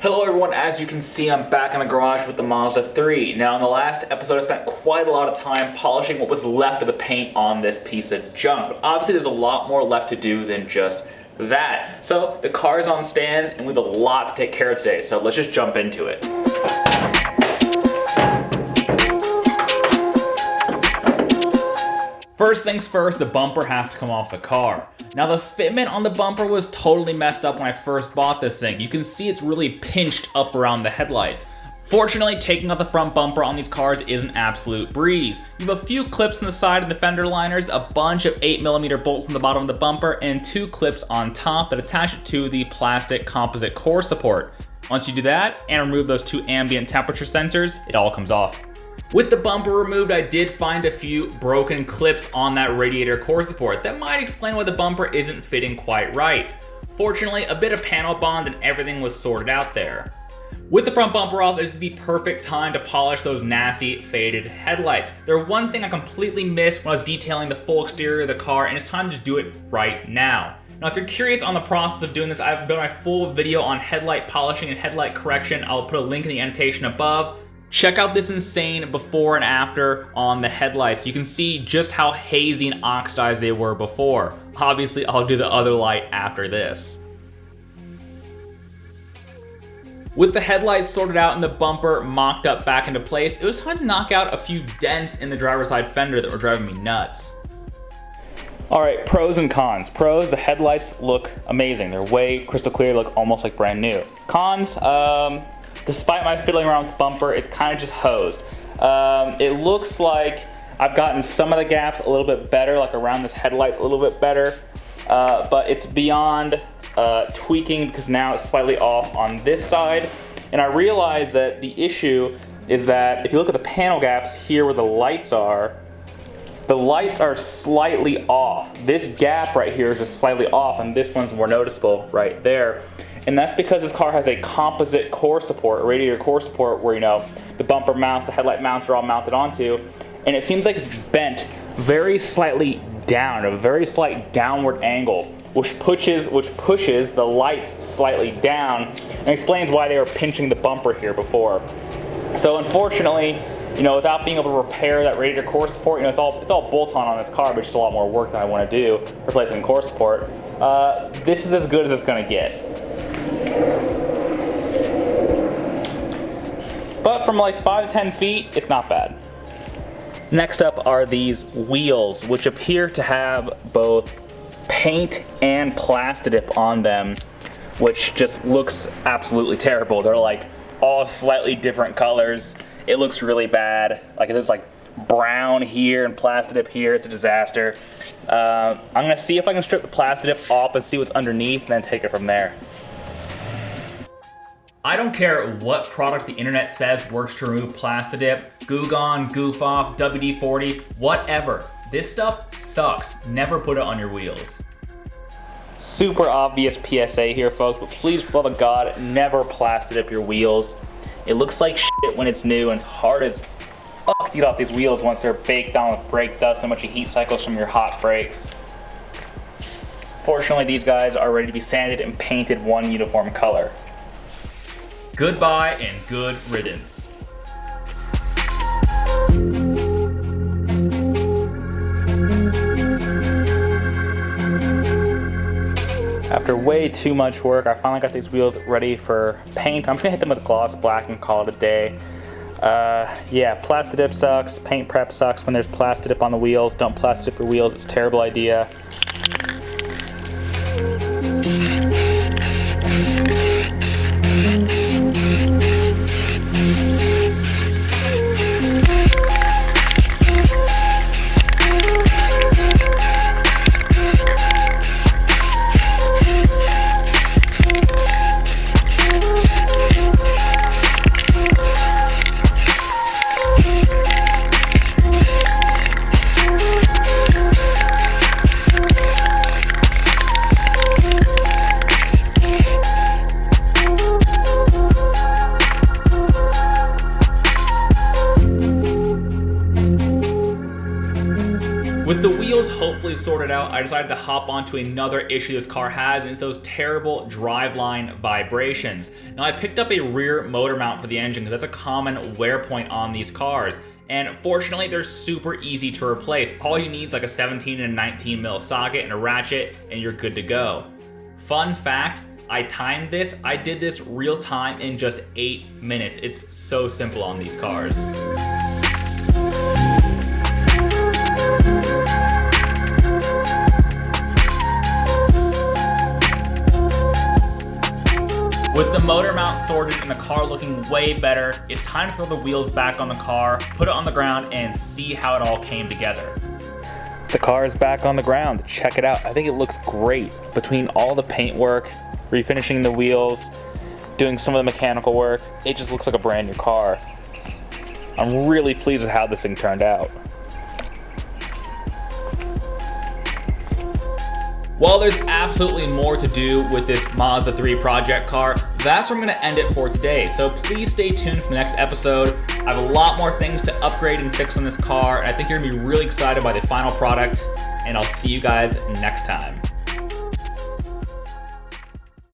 Hello everyone, as you can see I'm back in the garage with the Mazda 3. Now in the last episode I spent quite a lot of time polishing what was left of the paint on this piece of junk. But obviously there's a lot more left to do than just that. So the car is on stands and we have a lot to take care of today, so let's just jump into it. First things first, the bumper has to come off the car. Now the fitment on the bumper was totally messed up when I first bought this thing. You can see it's really pinched up around the headlights. Fortunately, taking out the front bumper on these cars is an absolute breeze. You have a few clips on the side of the fender liners, a bunch of 8mm bolts on the bottom of the bumper, and 2 clips on top that attach it to the plastic composite core support. Once you do that and remove those 2 ambient temperature sensors, it all comes off. With the bumper removed, I did find a few broken clips on that radiator core support. That might explain why the bumper isn't fitting quite right. Fortunately, a bit of panel bond and everything was sorted out there. With the front bumper off, this is the perfect time to polish those nasty faded headlights. They're one thing I completely missed when I was detailing the full exterior of the car, and it's time to do it right now. Now, if you're curious on the process of doing this, I've done my full video on headlight polishing and headlight correction. I'll put a link in the annotation above. Check out this insane before and after on the headlights. You can see just how hazy and oxidized they were before. Obviously, I'll do the other light after this. With the headlights sorted out and the bumper mocked up back into place, it was time to knock out a few dents in the driver's side fender that were driving me nuts. Alright, pros and cons. Pros, the headlights look amazing. They're way crystal clear, look almost like brand new. Cons, despite my fiddling around with the bumper, it's kind of just hosed. It looks like I've gotten some of the gaps a little bit better, like around this headlights a little bit better, but it's beyond tweaking because now it's slightly off on this side. And I realize that the issue is that if you look at the panel gaps here where the lights are slightly off. This gap right here is just slightly off, and this one's more noticeable right there. And that's because this car has a composite core support, a radiator core support, where, you know, the bumper mounts, the headlight mounts are all mounted onto, and it seems like it's bent very slightly down, a very slight downward angle, which pushes the lights slightly down, and explains why they were pinching the bumper here before. So unfortunately, you know, without being able to repair that radiator core support, you know, it's all bolt-on on this car, but it's just a lot more work than I want to do replacing core support. This is as good as it's going to get. But from like 5 to 10 feet, it's not bad. Next up are these wheels, which appear to have both paint and Plastidip on them, which just looks absolutely terrible. They're like all slightly different colors. It looks really bad. Like there's like brown here and Plastidip here. It's a disaster. I'm gonna see if I can strip the Plastidip off and see what's underneath and then take it from there. I don't care what product the internet says works to remove Plastidip, Goo Gone, Goof Off, WD-40, whatever. This stuff sucks. Never put it on your wheels. Super obvious PSA here, folks, but please, for the love of God, never Plastidip your wheels. It looks like shit when it's new, and it's hard as fuck to get off these wheels once they're baked on with brake dust and a bunch of heat cycles from your hot brakes. Fortunately, these guys are ready to be sanded and painted one uniform color. Goodbye and good riddance. After way too much work, I finally got these wheels ready for paint. I'm just gonna hit them with gloss black and call it a day. Yeah, Plastidip sucks, paint prep sucks when there's Plastidip on the wheels. Don't Plastidip your wheels, it's a terrible idea. hopefully sorted out, I decided to hop onto another issue this car has, and it's those terrible driveline vibrations. Now, I picked up a rear motor mount for the engine because that's a common wear point on these cars. And fortunately, they're super easy to replace. All you need is like a 17 and a 19 mil socket and a ratchet, and you're good to go. Fun fact, I timed this. I did this real time in just 8 minutes. It's so simple on these cars. With the motor mount sorted and the car looking way better, it's time to throw the wheels back on the car, put it on the ground, and see how it all came together. The car is back on the ground. Check it out. I think it looks great. Between all the paint work, refinishing the wheels, doing some of the mechanical work, it just looks like a brand new car. I'm really pleased with how this thing turned out. While there's absolutely more to do with this Mazda 3 project car, that's where I'm going to end it for today. So please stay tuned for the next episode. I have a lot more things to upgrade and fix on this car, and I think you're going to be really excited by the final product, and I'll see you guys next time.